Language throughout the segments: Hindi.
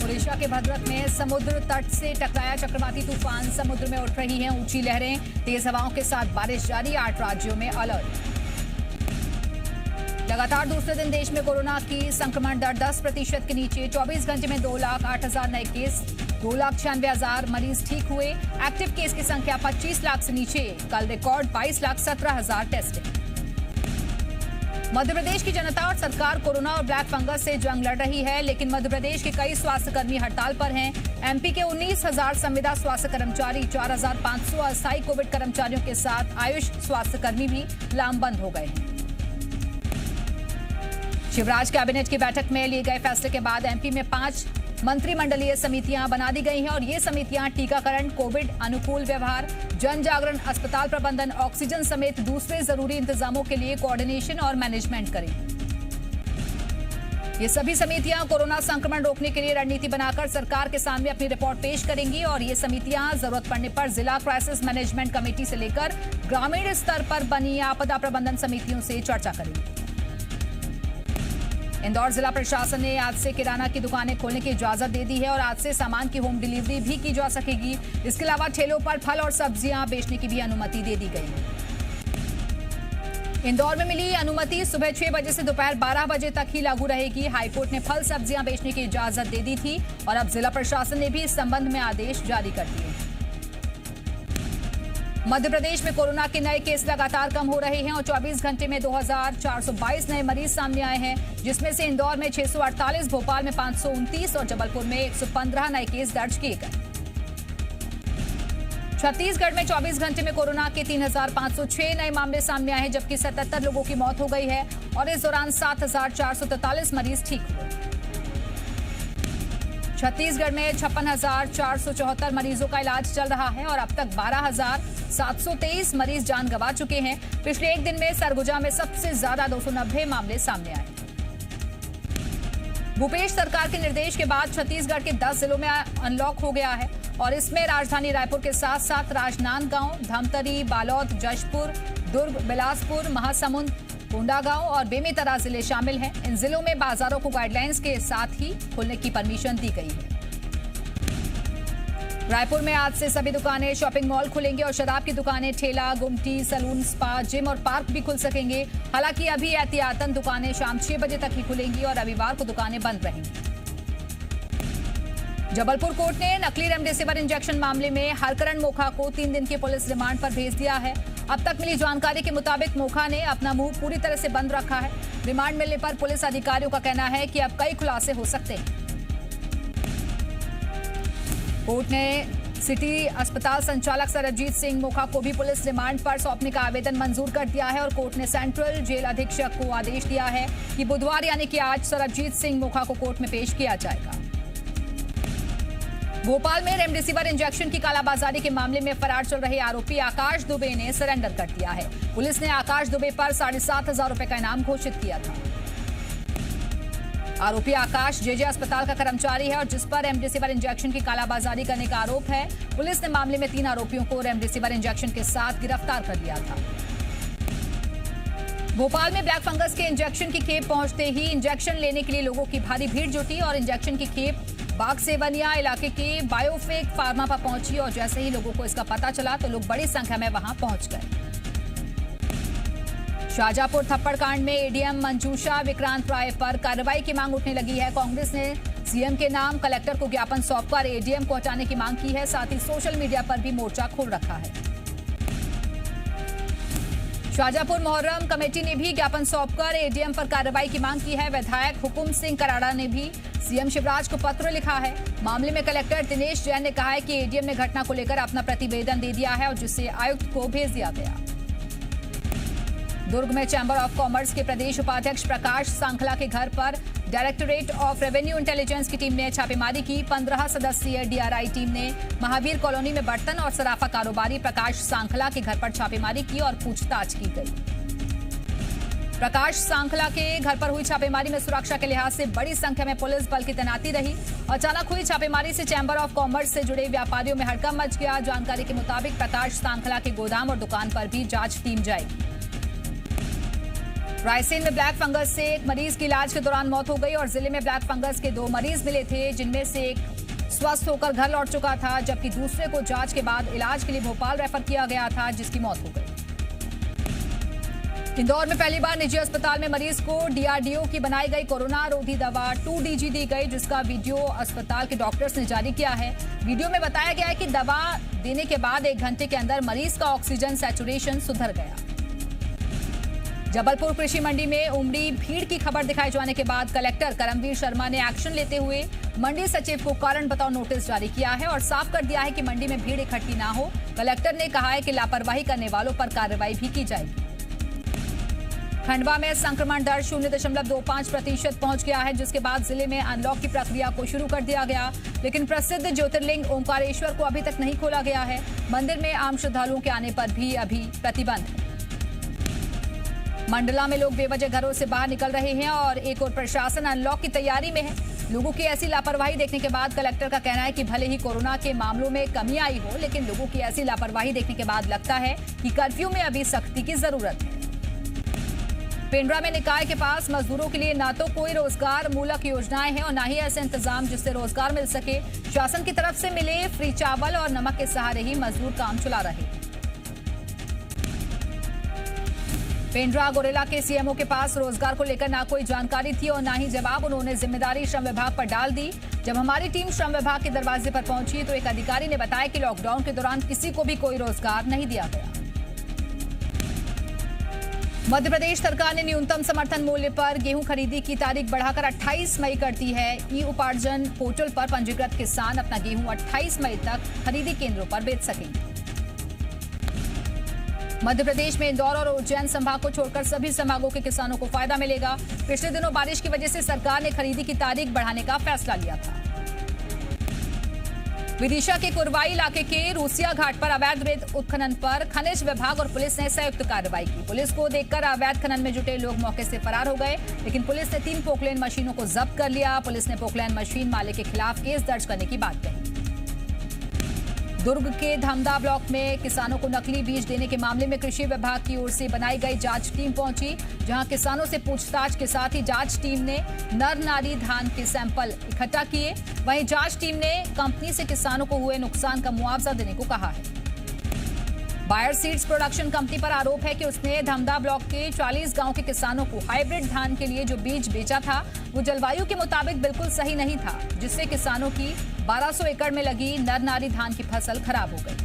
ओडिशा के भद्रक में समुद्र तट से टकराया चक्रवाती तूफान। समुद्र में उठ रही हैं ऊंची लहरें, तेज हवाओं के साथ बारिश जारी। 8 राज्यों में अलर्ट। लगातार दूसरे दिन देश में कोरोना की संक्रमण दर 10% के नीचे। 24 घंटे में 2,08,000 नए केस, 2,96,000 मरीज ठीक हुए। एक्टिव केस की संख्या 25 लाख से नीचे। कल रिकॉर्ड 22,17,000 टेस्टिंग। मध्य प्रदेश की जनता और सरकार कोरोना और ब्लैक फंगस से जंग लड़ रही है, लेकिन मध्य प्रदेश के कई स्वास्थ्यकर्मी हड़ताल पर हैं। एमपी के 19,000 संविदा स्वास्थ्य कर्मचारी, 4,500 अस्थायी कोविड कर्मचारियों के साथ आयुष स्वास्थ्यकर्मी भी लामबंद हो गए हैं। शिवराज कैबिनेट की बैठक में लिए गए फैसले के बाद एमपी में 5 मंत्रिमंडलीय समितियां बना दी गई हैं और ये समितियां टीकाकरण, कोविड अनुकूल व्यवहार, जन जागरण, अस्पताल प्रबंधन, ऑक्सीजन समेत दूसरे जरूरी इंतजामों के लिए कोऑर्डिनेशन और मैनेजमेंट करेंगी। ये सभी समितियां कोरोना संक्रमण रोकने के लिए रणनीति बनाकर सरकार के सामने अपनी रिपोर्ट पेश करेंगी और ये समितियां जरूरत पड़ने पर जिला क्राइसिस मैनेजमेंट कमेटी से लेकर ग्रामीण स्तर पर बनी आपदा प्रबंधन समितियों से चर्चा करेंगी। इंदौर जिला प्रशासन ने आज से किराना की दुकानें खोलने की इजाजत दे दी है और आज से सामान की होम डिलीवरी भी की जा सकेगी। इसके अलावा ठेलों पर फल और सब्जियां बेचने की भी अनुमति दे दी गई है। इंदौर में मिली अनुमति सुबह 6 बजे से दोपहर 12 बजे तक ही लागू रहेगी। हाईकोर्ट ने फल सब्जियां बेचने की इजाजत दे दी थी और अब जिला प्रशासन ने भी इस संबंध में आदेश जारी कर दिए। मध्य प्रदेश में कोरोना के नए केस लगातार कम हो रहे हैं और 24 घंटे में 2,422 नए मरीज सामने आए हैं, जिसमें से इंदौर में 648, भोपाल में 529 और जबलपुर में 115 नए केस दर्ज किए गए। छत्तीसगढ़ में 24 घंटे में कोरोना के 3,506 नए मामले सामने आए हैं, जबकि 77 लोगों की मौत हो गई है और इस दौरान 7,443 मरीज ठीक हुए। छत्तीसगढ़ में 56,474 मरीजों का इलाज चल रहा है और अब तक 12,723 मरीज जान गंवा चुके हैं। पिछले एक दिन में सरगुजा में सबसे ज्यादा 290 मामले सामने आए। भूपेश सरकार के निर्देश के बाद छत्तीसगढ़ के 10 जिलों में अनलॉक हो गया है और इसमें राजधानी रायपुर के साथ साथ राजनांदगांव, धमतरी, बालोद, जशपुर, दुर्ग, बिलासपुर, महासमुंद, कोंडागांव और बेमेतरा जिले शामिल हैं। इन जिलों में बाजारों को गाइडलाइंस के साथ ही खोलने की परमिशन दी गई है। रायपुर में आज से सभी दुकानें, शॉपिंग मॉल खुलेंगे और शराब की दुकानें, ठेला, गुमटी, सैलून, स्पा, जिम और पार्क भी खुल सकेंगे। हालांकि अभी एहतियातन दुकानें शाम 6 बजे तक ही खुलेंगी और रविवार को दुकानें बंद रहेंगी। जबलपुर कोर्ट ने नकली रेमडेसिविर इंजेक्शन मामले में हरकरण मोखा को 3 दिन के पुलिस रिमांड पर भेज दिया है। अब तक मिली जानकारी के मुताबिक मोखा ने अपना मुंह पूरी तरह से बंद रखा है। रिमांड मिलने पर पुलिस अधिकारियों का कहना है कि अब कई खुलासे हो सकते हैं। कोर्ट ने सिटी अस्पताल संचालक सरबजीत सिंह मोखा को भी पुलिस रिमांड पर सौंपने का आवेदन मंजूर कर दिया है और कोर्ट ने सेंट्रल जेल अधीक्षक को आदेश दिया है कि बुधवार यानी कि आज सरबजीत सिंह मोखा को कोर्ट में पेश किया जाएगा। भोपाल में रेमडेसिविर इंजेक्शन की कालाबाजारी के मामले में फरार चल रहे आरोपी आकाश दुबे ने सरेंडर कर दिया है। पुलिस ने आकाश दुबे पर 7,500 रुपए का इनाम घोषित किया था। आरोपी आकाश जेजे अस्पताल का कर्मचारी है और जिस पर रेमडेसिविर इंजेक्शन की कालाबाजारी करने का आरोप है। पुलिस ने मामले में 3 आरोपियों को रेमडेसिविर इंजेक्शन के साथ गिरफ्तार कर लिया था। भोपाल में ब्लैक फंगस के इंजेक्शन की खेप पहुंचते ही इंजेक्शन लेने के लिए लोगों की भारी भीड़ जुटी और इंजेक्शन की खेप बाग सेवनिया इलाके के बायोफेक फार्मा पर पहुंची और जैसे ही लोगों को इसका पता चला तो लोग बड़ी संख्या में वहां पहुंच गए। शाहजहांपुर थप्पड़ कांड में एडीएम मंजूषा विक्रांत राय पर कार्रवाई की मांग उठने लगी है। कांग्रेस ने सीएम के नाम कलेक्टर को ज्ञापन सौंपकर एडीएम को हटाने की मांग की है। साथ ही सोशल मीडिया पर भी मोर्चा खोल रखा है। शाहजहांपुर मोहर्रम कमेटी ने भी ज्ञापन सौंपकर एडीएम पर कार्रवाई की मांग की है। विधायक हुकुम सिंह कराड़ा ने भी सीएम शिवराज को पत्र लिखा है। मामले में कलेक्टर दिनेश जैन ने कहा है कि एडीएम ने घटना को लेकर अपना प्रतिवेदन दे दिया है और जिसे आयुक्त को भेज दिया गया। दुर्ग में चैंबर ऑफ कॉमर्स के प्रदेश उपाध्यक्ष प्रकाश सांखला के घर पर डायरेक्टोरेट ऑफ रेवेन्यू इंटेलिजेंस की टीम ने छापेमारी की। 15 सदस्यीय डीआरआई टीम ने महावीर कॉलोनी में बर्तन और सराफा कारोबारी प्रकाश सांखला के घर पर छापेमारी की और पूछताछ की गई। प्रकाश सांखला के घर पर हुई छापेमारी में सुरक्षा के लिहाज से बड़ी संख्या में पुलिस बल की तैनाती रही। अचानक हुई छापेमारी से चैंबर ऑफ कॉमर्स से जुड़े व्यापारियों में हड़कंप मच गया। जानकारी के मुताबिक प्रकाश सांखला के गोदाम और दुकान पर भी जांच टीम जाएगी। रायसेन में ब्लैक फंगस से एक मरीज की इलाज के दौरान मौत हो गई और जिले में ब्लैक फंगस के 2 मरीज मिले थे, जिनमें से एक स्वस्थ होकर घर लौट चुका था, जबकि दूसरे को जांच के बाद इलाज के लिए भोपाल रेफर किया गया था, जिसकी मौत हो गई। इंदौर में पहली बार निजी अस्पताल में मरीज को डीआरडीओ की बनाई गई कोरोना रोधी दवा 2DG दी गई, जिसका वीडियो अस्पताल के डॉक्टर्स ने जारी किया है। वीडियो में बताया गया है कि दवा देने के बाद 1 घंटे के अंदर मरीज का ऑक्सीजन सैचुरेशन सुधर गया। जबलपुर कृषि मंडी में उमड़ी भीड़ की खबर दिखाए जाने के बाद कलेक्टर करमवीर शर्मा ने एक्शन लेते हुए मंडी सचिव को कारण बताओ नोटिस जारी किया है और साफ कर दिया है कि मंडी में भीड़ इकट्ठी ना हो। कलेक्टर ने कहा है कि लापरवाही करने वालों पर कार्रवाई भी की जाएगी। खंडवा में संक्रमण दर 0.25% पहुंच गया है, जिसके बाद जिले में अनलॉक की प्रक्रिया को शुरू कर दिया गया, लेकिन प्रसिद्ध ज्योतिर्लिंग ओंकारेश्वर को अभी तक नहीं खोला गया है। मंदिर में आम श्रद्धालुओं के आने पर भी अभी प्रतिबंध है। मंडला में लोग बेवजह घरों से बाहर निकल रहे हैं और एक और प्रशासन अनलॉक की तैयारी में है। लोगों की ऐसी लापरवाही देखने के बाद कलेक्टर का कहना है कि भले ही कोरोना के मामलों में कमी आई हो, लेकिन लोगों की ऐसी लापरवाही देखने के बाद लगता है कि कर्फ्यू में अभी सख्ती की जरूरत है। पेंड्रा में निकाय के पास मजदूरों के लिए ना तो कोई रोजगार मूलक योजनाएं हैं और ना ही ऐसे इंतजाम जिससे रोजगार मिल सके। शासन की तरफ से मिले फ्री चावल और नमक के सहारे ही मजदूर काम चला रहे। पेंड्रा गोरेला के सीएमओ के पास रोजगार को लेकर ना कोई जानकारी थी और ना ही जवाब। उन्होंने जिम्मेदारी श्रम विभाग पर डाल दी। जब हमारी टीम श्रम विभाग के दरवाजे पर पहुंची तो एक अधिकारी ने बताया कि लॉकडाउन के दौरान किसी को भी कोई रोजगार नहीं दिया गया। मध्य प्रदेश सरकार ने न्यूनतम समर्थन मूल्य पर गेहूं खरीदी की तारीख बढ़ाकर 28 मई कर दी है। ई उपार्जन पोर्टल पर पंजीकृत किसान अपना गेहूं 28 मई तक खरीदी केंद्रों पर बेच सकेंगे। मध्य प्रदेश में इंदौर और उज्जैन संभाग को छोड़कर सभी संभागों के किसानों को फायदा मिलेगा। पिछले दिनों बारिश की वजह से सरकार ने खरीदी की तारीख बढ़ाने का फैसला लिया था। विदिशा के कुरवाई इलाके के रूसिया घाट पर अवैध रेत उत्खनन पर खनिज विभाग और पुलिस ने संयुक्त कार्रवाई की। पुलिस को देखकर अवैध खनन में जुटे लोग मौके से फरार हो गए, लेकिन पुलिस ने 3 पोकलेन मशीनों को जब्त कर लिया। पुलिस ने पोकलेन मशीन मालिक के खिलाफ केस दर्ज करने की बात कही। दुर्ग के धामदा ब्लॉक में किसानों को नकली बीज देने के मामले में कृषि विभाग की ओर से बनाई गई जांच टीम पहुंची, जहां किसानों से पूछताछ के साथ ही जांच टीम ने नर नारी धान के सैंपल इकट्ठा किए। वहीं जांच टीम ने कंपनी से किसानों को हुए नुकसान का मुआवजा देने को कहा है। बायर सीड्स प्रोडक्शन कंपनी पर आरोप है कि उसने धामदा ब्लॉक के 40 गांव के किसानों को हाइब्रिड धान के लिए जो बीज बेचा था वो जलवायु के मुताबिक बिल्कुल सही नहीं था, जिससे किसानों की 1200 एकड़ में लगी नर नारी धान की फसल खराब हो गई।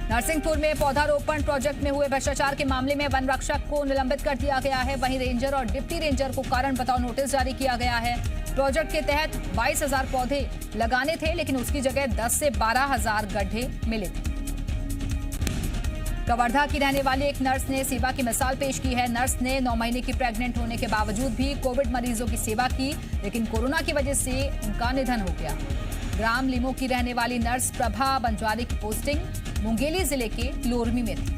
नरसिंहपुर में पौधारोपण प्रोजेक्ट में हुए भ्रष्टाचार के मामले में वन रक्षक को निलंबित कर दिया गया है। वहीं रेंजर और डिप्टी रेंजर को कारण बताओ नोटिस जारी किया गया है। प्रोजेक्ट के तहत 22,000 पौधे लगाने थे, लेकिन उसकी जगह 10 से 12,000 गड्ढे मिले थे। कवर्धा की रहने वाली एक नर्स ने सेवा की मिसाल पेश की है। नर्स ने 9 महीने की प्रेग्नेंट होने के बावजूद भी कोविड मरीजों की सेवा की, लेकिन कोरोना की वजह से उनका निधन हो गया। ग्राम लिमो की रहने वाली नर्स प्रभा बंजारी की पोस्टिंग मुंगेली जिले के लोरमी में थी।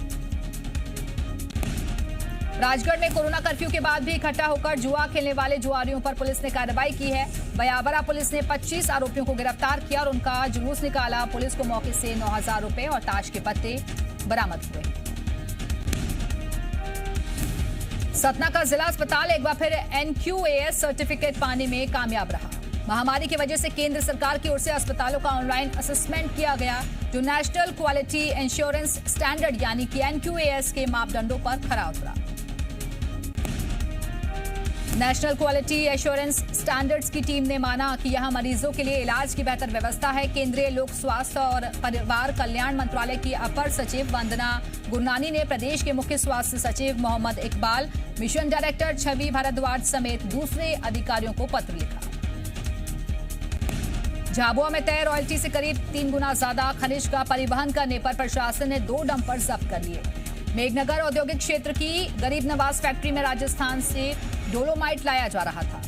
राजगढ़ में कोरोना कर्फ्यू के बाद भी इकट्ठा होकर जुआ खेलने वाले जुआरियों पर पुलिस ने कार्रवाई की है। बयावरा पुलिस ने 25 आरोपियों को गिरफ्तार किया और उनका जुलूस निकाला। पुलिस को मौके से 9,000 रुपए और ताश के पत्ते बरामद हुए। सतना का जिला अस्पताल एक बार फिर NQAS सर्टिफिकेट पाने में कामयाब रहा। महामारी की वजह से केंद्र सरकार की ओर से अस्पतालों का ऑनलाइन असेसमेंट किया गया, जो नेशनल क्वालिटी इंश्योरेंस स्टैंडर्ड यानी कि NQAS के मापदंडों पर खरा उतरा। नेशनल क्वालिटी एश्योरेंस स्टैंडर्ड्स की टीम ने माना कि यहां मरीजों के लिए इलाज की बेहतर व्यवस्था है। केंद्रीय लोक स्वास्थ्य और परिवार कल्याण मंत्रालय की अपर सचिव वंदना गुरनानी ने प्रदेश के मुख्य स्वास्थ्य सचिव मोहम्मद इकबाल, मिशन डायरेक्टर छवि भारद्वाज समेत दूसरे अधिकारियों को पत्र लिखा। झाबुआ में तय रॉयल्टी से करीब 3 गुना ज्यादा खनिज का परिवहन करने पर प्रशासन ने 2 डंपर जब्त कर लिए। मेघनगर औद्योगिक क्षेत्र की गरीब नवाज फैक्ट्री में राजस्थान से डोलोमाइट लाया जा रहा था।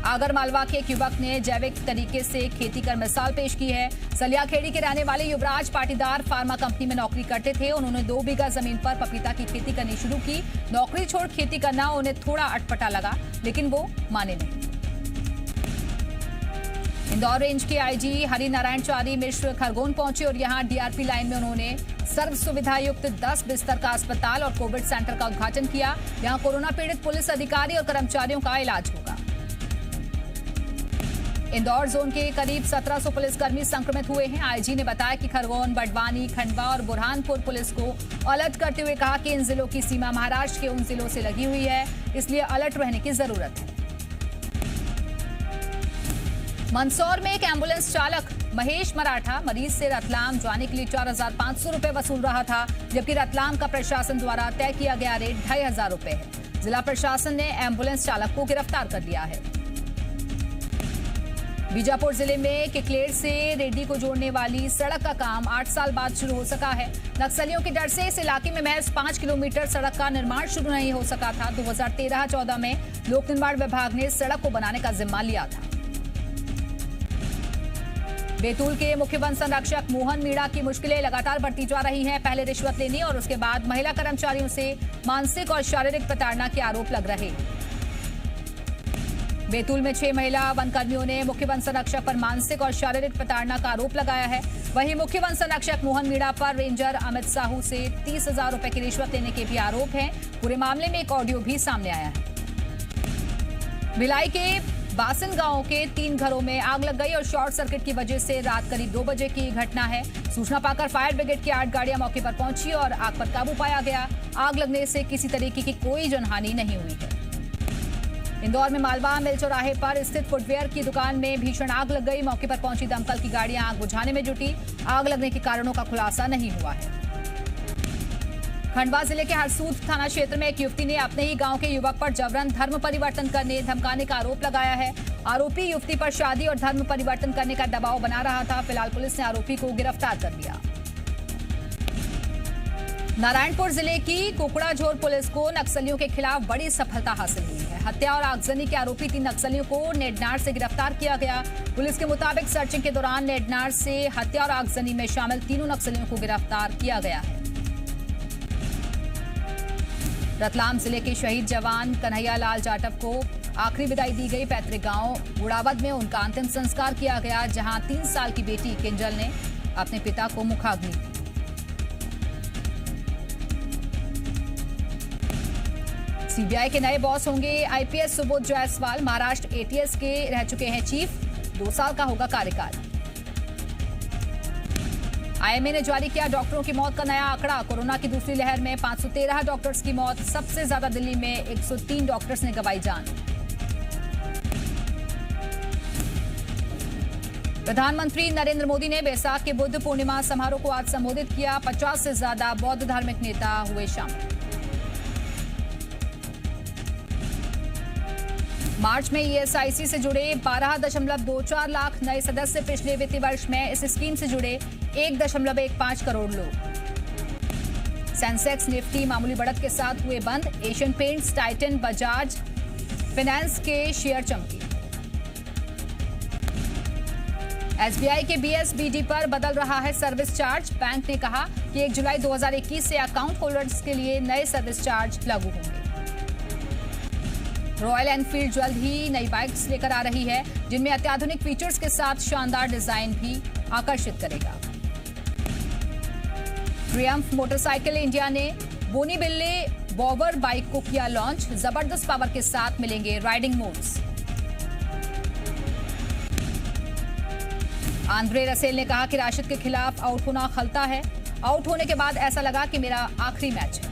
आगर मालवा के एक युवक ने जैविक तरीके से खेती कर मिसाल पेश की है। सलियाखेड़ी के रहने वाले युवराज पाटीदार फार्मा कंपनी में नौकरी करते थे। उन्होंने 2 बीघा जमीन पर पपीता की खेती करनी शुरू की। नौकरी छोड़ खेती करना उन्हें थोड़ा अटपटा लगा, लेकिन वो माने नहीं। इंदौर रेंज के आईजी हरि नारायण चारी मिश्र खरगोन पहुंचे और यहां डीआरपी लाइन में उन्होंने सर्व सुविधा युक्त 10 बिस्तर का अस्पताल और कोविड सेंटर का उद्घाटन किया। यहां कोरोना पीड़ित पुलिस अधिकारी और कर्मचारियों का इलाज होगा। इंदौर जोन के करीब 1700 पुलिसकर्मी संक्रमित हुए हैं। आईजी ने बताया कि खरगोन, बड़वानी, खंडवा और बुरहानपुर पुलिस को अलर्ट करते हुए कहा कि इन जिलों की सीमा महाराष्ट्र के उन जिलों से लगी हुई है, इसलिए अलर्ट रहने की जरूरत है। मंदसौर में एक एम्बुलेंस चालक महेश मराठा मरीज से रतलाम जाने के लिए 4500 रुपए वसूल रहा था, जबकि रतलाम का प्रशासन द्वारा तय किया गया रेट 2500 रुपए है। जिला प्रशासन ने एम्बुलेंस चालक को गिरफ्तार कर लिया है। बीजापुर जिले में किकलेर से रेड्डी को जोड़ने वाली सड़क का काम 8 साल बाद शुरू हो सका है। नक्सलियों के डर से इस इलाके में महज 5 किलोमीटर सड़क का निर्माण शुरू नहीं हो सका था। 2013-14 में लोक निर्माण विभाग ने सड़क को बनाने का जिम्मा लिया था। बैतूल के मुख्य वन संरक्षक मोहन मीणा की मुश्किलें लगातार बढ़ती जा रही हैं। पहले रिश्वत लेने और उसके बाद महिला कर्मचारियों से मानसिक और शारीरिक प्रताड़ना के आरोप लग रहे। बैतूल में 6 महिला वनकर्मियों ने मुख्य वन संरक्षक पर मानसिक और शारीरिक प्रताड़ना का आरोप लगाया है। वहीं मुख्य वन संरक्षक मोहन मीणा पर रेंजर अमित साहू से 30,000 रुपए की रिश्वत लेने के भी आरोप हैं। पूरे मामले में एक ऑडियो भी सामने आया है। भिलाई के बासन गांव के 3 घरों में आग लग गई और शॉर्ट सर्किट की वजह से रात करीब 2 बजे की घटना है। सूचना पाकर फायर ब्रिगेड की 8 गाड़ियां मौके पर पहुंची और आग पर काबू पाया गया। आग लगने से किसी तरीके की कोई जनहानि नहीं हुई है। इंदौर में मालवा मिल चौराहे पर स्थित फुटवेयर की दुकान में भीषण आग लग गई। मौके पर पहुंची दमकल की गाड़ियां आग बुझाने में जुटी। आग लगने के कारणों का खुलासा नहीं हुआ है। खंडवा जिले के हरसूद थाना क्षेत्र में एक युवती ने अपने ही गांव के युवक पर जबरन धर्म परिवर्तन करने धमकाने का आरोप लगाया है। आरोपी युवती पर शादी और धर्म परिवर्तन करने का दबाव बना रहा था। फिलहाल पुलिस ने आरोपी को गिरफ्तार कर लिया। नारायणपुर जिले की कुकड़ाझोर पुलिस को नक्सलियों के खिलाफ बड़ी सफलता हासिल हुई है। हत्या और आगजनी के आरोपी 3 नक्सलियों को नेडनार से गिरफ्तार किया गया। पुलिस के मुताबिक सर्चिंग के दौरान नेडनार से हत्या और आगजनी में शामिल 3 नक्सलियों को गिरफ्तार किया गया है। रतलाम जिले के शहीद जवान कन्हैया लाल जाटव को आखिरी विदाई दी गई। पैतृक गांव उड़ावद में उनका अंतिम संस्कार किया गया, जहां 3 साल की बेटी किंजल ने अपने पिता को मुखाग्नि दी। सीबीआई के नए बॉस होंगे आईपीएस सुबोध जायसवाल। महाराष्ट्र एटीएस के रह चुके हैं चीफ। 2 साल का होगा कार्यकाल। आईएमए ने जारी किया डॉक्टरों की मौत का नया आंकड़ा। कोरोना की दूसरी लहर में 513 डॉक्टर्स की मौत। सबसे ज्यादा दिल्ली में 103 डॉक्टर्स ने गंवाई जान। प्रधानमंत्री नरेंद्र मोदी ने बैसाख के बुद्ध पूर्णिमा समारोह को आज संबोधित किया। 50 से ज्यादा बौद्ध धार्मिक नेता हुए शामिल। मार्च में ईएसआईसी से जुड़े 12.24 लाख नए सदस्य। पिछले वित्तीय वर्ष में इस स्कीम से जुड़े 1.15 करोड़ लोग। सेंसेक्स निफ्टी मामूली बढ़त के साथ हुए बंद। Asian paints, Titan, Bajaj finance के शेयर चमके। एसबीआई के बीएसबीडी पर बदल रहा है सर्विस चार्ज। बैंक ने कहा कि 1 जुलाई 2021 से अकाउंट होल्डर्स के लिए नए सर्विस चार्ज लागू होंगे। रॉयल एनफील्ड जल्द ही नई बाइक्स लेकर आ रही है, जिनमें अत्याधुनिक फीचर्स के साथ शानदार डिजाइन भी आकर्षित करेगा। ट्रियम्फ मोटरसाइकिल इंडिया ने बोनीबिल्ले बॉवर बाइक को किया लॉन्च। जबरदस्त पावर के साथ मिलेंगे राइडिंग मोड्स। आंद्रे रसेल ने कहा कि राशिद के खिलाफ आउट होना खलता है। आउट होने के बाद ऐसा लगा कि मेरा आखिरी मैच है।